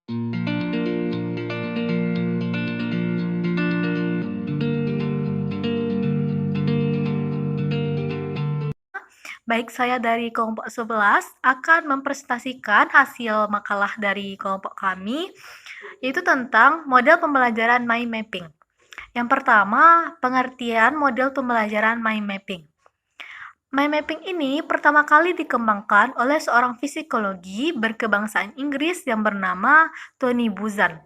Baik saya dari kelompok 11 akan mempresentasikan hasil makalah dari kelompok kami, yaitu tentang model pembelajaran mind mapping. Yang pertama, pengertian model pembelajaran mind mapping. Mind mapping ini pertama kali dikembangkan oleh seorang psikologi berkebangsaan Inggris yang bernama Tony Buzan.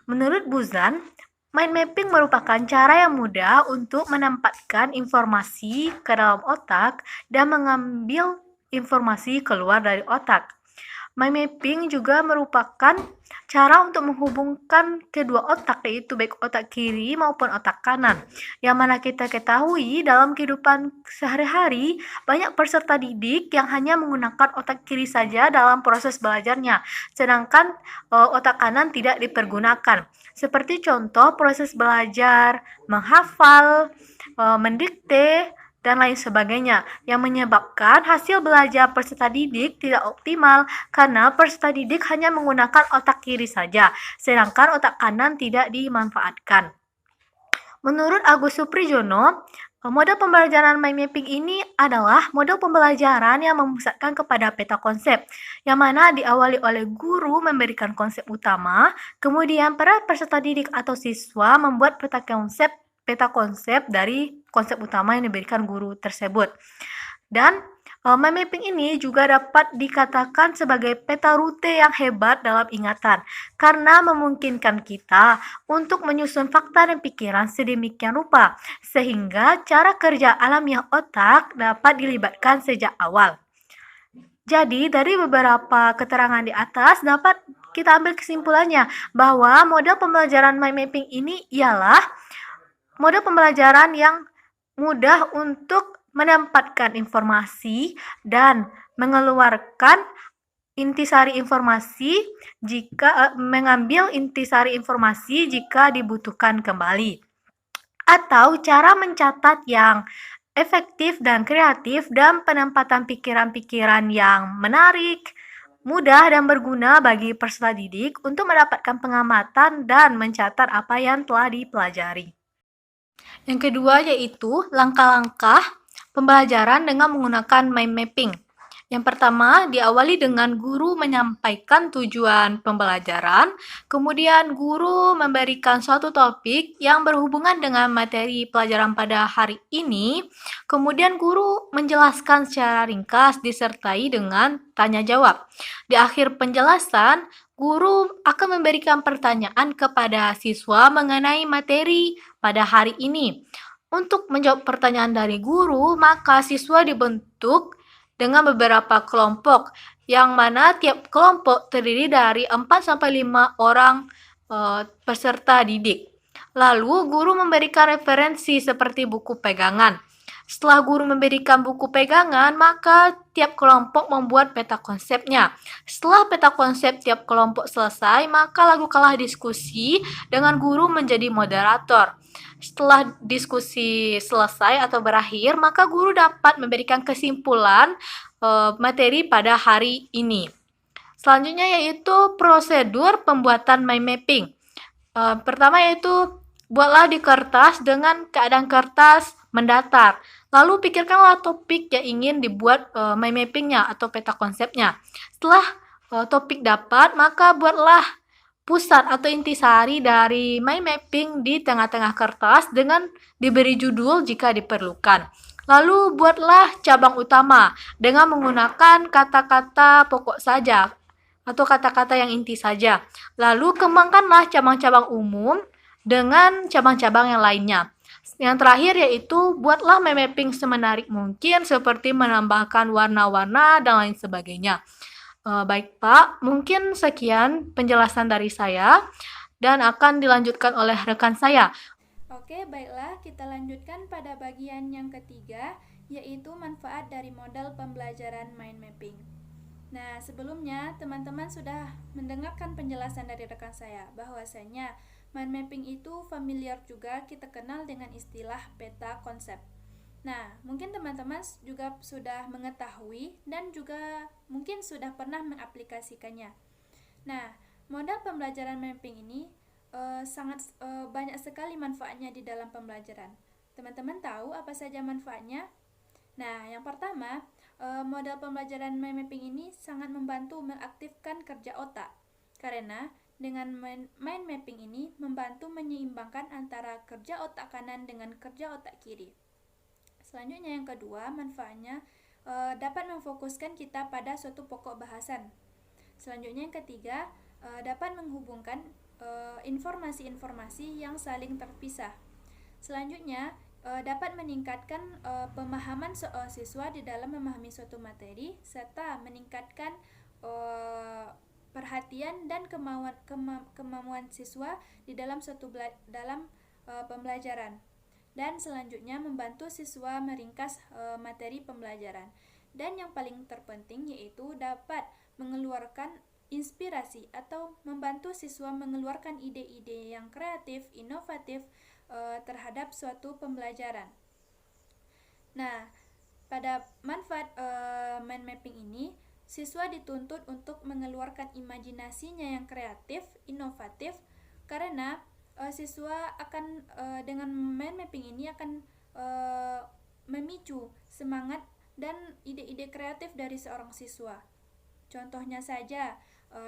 Menurut Buzan, mind mapping merupakan cara yang mudah untuk menempatkan informasi ke dalam otak dan mengambil informasi keluar dari otak. Mind mapping juga merupakan cara untuk menghubungkan kedua otak, yaitu baik otak kiri maupun otak kanan. Yang mana kita ketahui dalam kehidupan sehari-hari, banyak peserta didik yang hanya menggunakan otak kiri saja dalam proses belajarnya, sedangkan otak kanan tidak dipergunakan. Seperti contoh proses belajar, menghafal, mendikte, dan lain sebagainya, yang menyebabkan hasil belajar peserta didik tidak optimal karena peserta didik hanya menggunakan otak kiri saja, sedangkan otak kanan tidak dimanfaatkan. Menurut Agus Supriyono, model pembelajaran mind mapping ini adalah model pembelajaran yang memusatkan kepada peta konsep, yang mana diawali oleh guru memberikan konsep utama, kemudian para peserta didik atau siswa membuat peta konsep dari konsep utama yang diberikan guru tersebut. Dan mind mapping ini juga dapat dikatakan sebagai peta rute yang hebat dalam ingatan, karena memungkinkan kita untuk menyusun fakta dan pikiran sedemikian rupa, sehingga cara kerja alamiah otak dapat dilibatkan sejak awal. Jadi, dari beberapa keterangan di atas dapat kita ambil kesimpulannya bahwa model pembelajaran mind mapping ini ialah model pembelajaran yang mudah untuk menempatkan informasi dan mengeluarkan intisari informasi mengambil intisari informasi jika dibutuhkan kembali. Atau cara mencatat yang efektif dan kreatif dan penempatan pikiran-pikiran yang menarik, mudah dan berguna bagi peserta didik untuk mendapatkan pengamatan dan mencatat apa yang telah dipelajari. Yang kedua yaitu langkah-langkah pembelajaran dengan menggunakan mind mapping. Yang pertama, diawali dengan guru menyampaikan tujuan pembelajaran, kemudian guru memberikan suatu topik yang berhubungan dengan materi pelajaran pada hari ini, kemudian guru menjelaskan secara ringkas disertai dengan tanya jawab. Di akhir penjelasan, guru akan memberikan pertanyaan kepada siswa mengenai materi pada hari ini. Untuk menjawab pertanyaan dari guru, maka siswa dibentuk dengan beberapa kelompok, yang mana tiap kelompok terdiri dari 4-5 orang peserta didik. Lalu guru memberikan referensi seperti buku pegangan. Setelah guru memberikan buku pegangan, maka tiap kelompok membuat peta konsepnya. Setelah peta konsep tiap kelompok selesai, maka lakukanlah diskusi dengan guru menjadi moderator. Setelah diskusi selesai atau berakhir, maka guru dapat memberikan kesimpulan materi pada hari ini. Selanjutnya yaitu prosedur pembuatan mind mapping. Pertama yaitu buatlah di kertas dengan keadaan kertas mendatar. Lalu pikirkanlah topik yang ingin dibuat mind mappingnya atau peta konsepnya. Setelah topik dapat, maka buatlah pusat atau intisari dari mind mapping di tengah-tengah kertas dengan diberi judul jika diperlukan. Lalu buatlah cabang utama dengan menggunakan kata-kata pokok saja atau kata-kata yang inti saja. Lalu kembangkanlah cabang-cabang umum dengan cabang-cabang yang lainnya. Yang terakhir yaitu buatlah mind mapping semenarik mungkin seperti menambahkan warna-warna dan lain sebagainya. Baik Pak, mungkin sekian penjelasan dari saya dan akan dilanjutkan oleh rekan saya. Oke, baiklah kita lanjutkan pada bagian yang ketiga, yaitu manfaat dari model pembelajaran mind mapping. Nah, sebelumnya teman-teman sudah mendengarkan penjelasan dari rekan saya bahwasanya mind mapping itu familiar juga kita kenal dengan istilah peta konsep. Nah, mungkin teman-teman juga sudah mengetahui dan juga mungkin sudah pernah mengaplikasikannya. Nah, modal pembelajaran mapping ini sangat banyak sekali manfaatnya di dalam pembelajaran. Teman-teman tahu apa saja manfaatnya? Nah, yang pertama, modal pembelajaran mind mapping ini sangat membantu mengaktifkan kerja otak. Karena dengan mind mapping ini membantu menyeimbangkan antara kerja otak kanan dengan kerja otak kiri. Selanjutnya yang kedua, manfaatnya dapat memfokuskan kita pada suatu pokok bahasan. Selanjutnya yang ketiga, dapat menghubungkan informasi-informasi yang saling terpisah. Selanjutnya, dapat meningkatkan pemahaman siswa di dalam memahami suatu materi serta meningkatkan perhatian dan kemampuan siswa di dalam pembelajaran. Dan selanjutnya membantu siswa meringkas materi pembelajaran. Dan yang paling terpenting yaitu dapat mengeluarkan inspirasi atau membantu siswa mengeluarkan ide-ide yang kreatif, inovatif terhadap suatu pembelajaran. Nah, pada manfaat mind mapping ini, siswa dituntut untuk mengeluarkan imajinasinya yang kreatif, inovatif, karena siswa akan dengan mind mapping ini akan memicu semangat dan ide-ide kreatif dari seorang siswa. Contohnya saja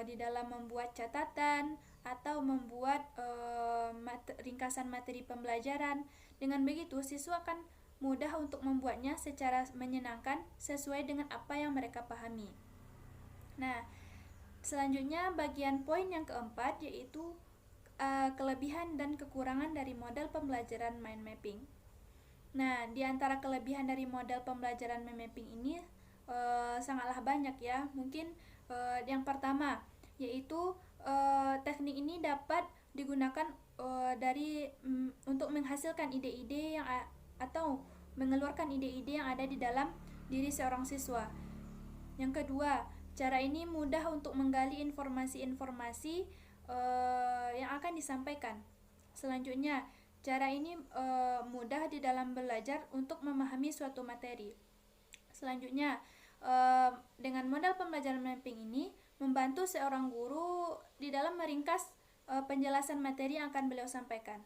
di dalam membuat catatan atau membuat ringkasan materi pembelajaran. Dengan begitu, siswa akan mudah untuk membuatnya secara menyenangkan sesuai dengan apa yang mereka pahami. Nah, selanjutnya bagian poin yang keempat yaitu kelebihan dan kekurangan dari model pembelajaran mind mapping. Nah, di antara kelebihan dari model pembelajaran mind mapping ini sangatlah banyak ya. Mungkin yang pertama yaitu teknik ini dapat digunakan untuk menghasilkan ide-ide yang atau mengeluarkan ide-ide yang ada di dalam diri seorang siswa. Yang kedua, cara ini mudah untuk menggali informasi-informasi yang akan disampaikan. Selanjutnya, cara ini mudah di dalam belajar untuk memahami suatu materi. Selanjutnya, dengan modal pembelajaran mapping ini membantu seorang guru di dalam meringkas penjelasan materi yang akan beliau sampaikan.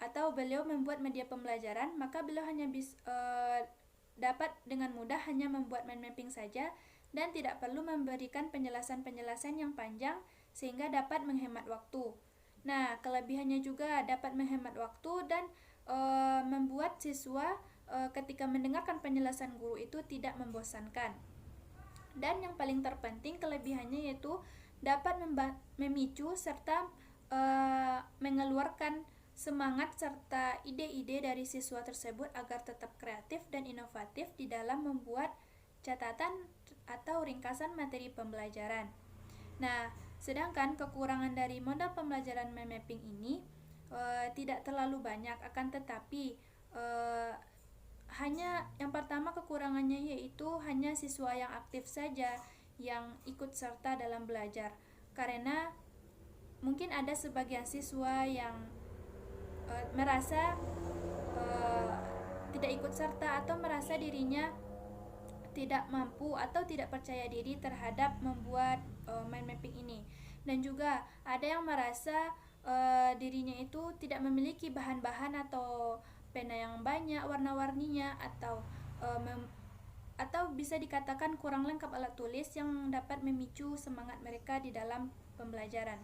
Atau beliau membuat media pembelajaran, maka beliau hanya dapat dengan mudah hanya membuat mind mapping saja dan tidak perlu memberikan penjelasan-penjelasan yang panjang sehingga dapat menghemat waktu. Nah, kelebihannya juga dapat menghemat waktu dan membuat siswa ketika mendengarkan penjelasan guru itu tidak membosankan. Dan yang paling terpenting kelebihannya yaitu dapat memicu serta mengeluarkan semangat serta ide-ide dari siswa tersebut agar tetap kreatif dan inovatif di dalam membuat catatan atau ringkasan materi pembelajaran. Nah, sedangkan kekurangan dari modal pembelajaran mind mapping ini tidak terlalu banyak, akan tetapi hanya yang pertama kekurangannya yaitu hanya siswa yang aktif saja yang ikut serta dalam belajar, karena mungkin ada sebagian siswa yang merasa tidak ikut serta atau merasa dirinya tidak mampu atau tidak percaya diri terhadap membuat mind mapping ini. Dan juga ada yang merasa dirinya itu tidak memiliki bahan-bahan atau pena yang banyak warna-warninya atau bisa dikatakan kurang lengkap alat tulis yang dapat memicu semangat mereka di dalam pembelajaran.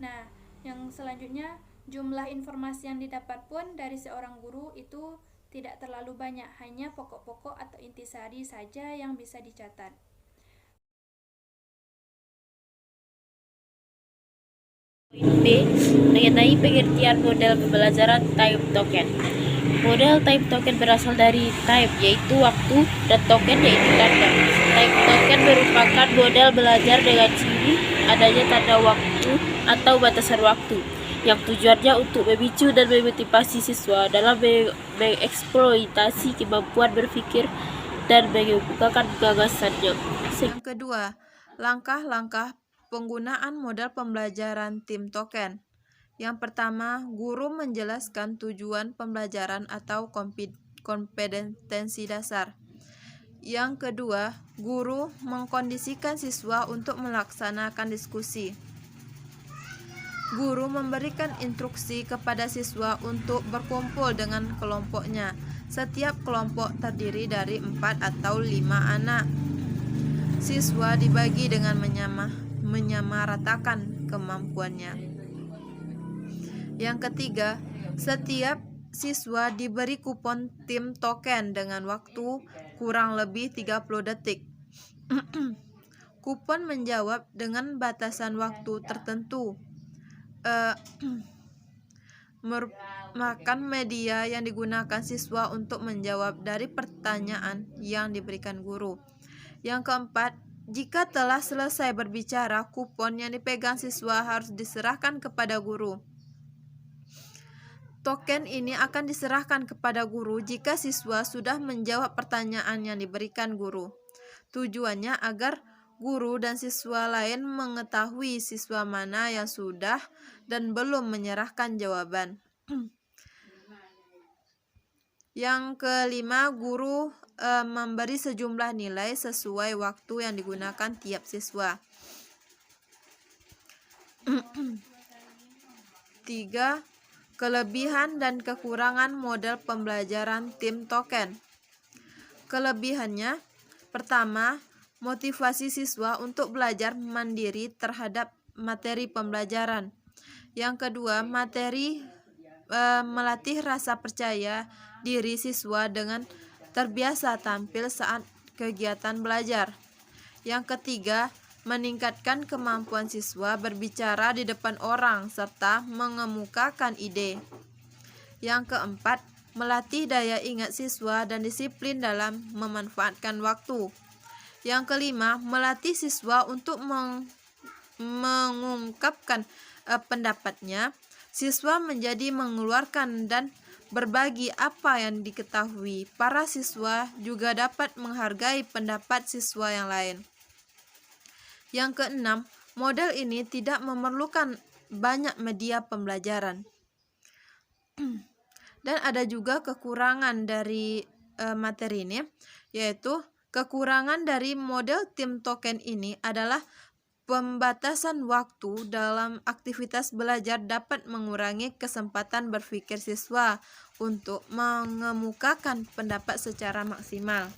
Nah, yang selanjutnya jumlah informasi yang didapat pun dari seorang guru itu tidak terlalu banyak, hanya pokok-pokok atau intisari saja yang bisa dicatat. B. Mengenai pengertian model pembelajaran time token. Model time token berasal dari time, yaitu waktu, dan token, yaitu tanda. Time token merupakan model belajar dengan ciri adanya tanda waktu atau batasan waktu, yang tujuannya untuk memicu dan memotivasi siswa dalam mengeksploitasi kemampuan berpikir dan mengembangkan gagasannya. Yang kedua, langkah-langkah penggunaan model pembelajaran tim token. Yang pertama, guru menjelaskan tujuan pembelajaran atau kompetensi dasar. Yang kedua, guru mengkondisikan siswa untuk melaksanakan diskusi. Guru memberikan instruksi kepada siswa untuk berkumpul dengan kelompoknya. Setiap kelompok terdiri dari 4 atau 5 anak. Siswa dibagi dengan menyamaratakan kemampuannya. Yang ketiga, setiap siswa diberi kupon tim token dengan waktu kurang lebih 30 detik. Kupon menjawab dengan batasan waktu tertentu. Merupakan media yang digunakan siswa untuk menjawab dari pertanyaan yang diberikan guru. Yang keempat, jika telah selesai berbicara, kupon yang dipegang siswa harus diserahkan kepada guru. Token ini akan diserahkan kepada guru jika siswa sudah menjawab pertanyaan yang diberikan guru. Tujuannya agar guru dan siswa lain mengetahui siswa mana yang sudah dan belum menyerahkan jawaban. Yang kelima, guru memberi sejumlah nilai sesuai waktu yang digunakan tiap siswa. 3. Kelebihan dan kekurangan model pembelajaran tim token. Kelebihannya, pertama, motivasi siswa untuk belajar mandiri terhadap materi pembelajaran. Yang kedua, melatih rasa percaya diri siswa dengan terbiasa tampil saat kegiatan belajar. Yang ketiga, meningkatkan kemampuan siswa berbicara di depan orang serta mengemukakan ide. Yang keempat, melatih daya ingat siswa dan disiplin dalam memanfaatkan waktu. Yang kelima, melatih siswa untuk mengungkapkan pendapatnya. Siswa menjadi mengeluarkan dan berbagi apa yang diketahui. Para siswa juga dapat menghargai pendapat siswa yang lain. Yang keenam, model ini tidak memerlukan banyak media pembelajaran. Dan ada juga kekurangan dari materi ini, yaitu kekurangan dari model tim token ini adalah pembatasan waktu dalam aktivitas belajar dapat mengurangi kesempatan berpikir siswa untuk mengemukakan pendapat secara maksimal.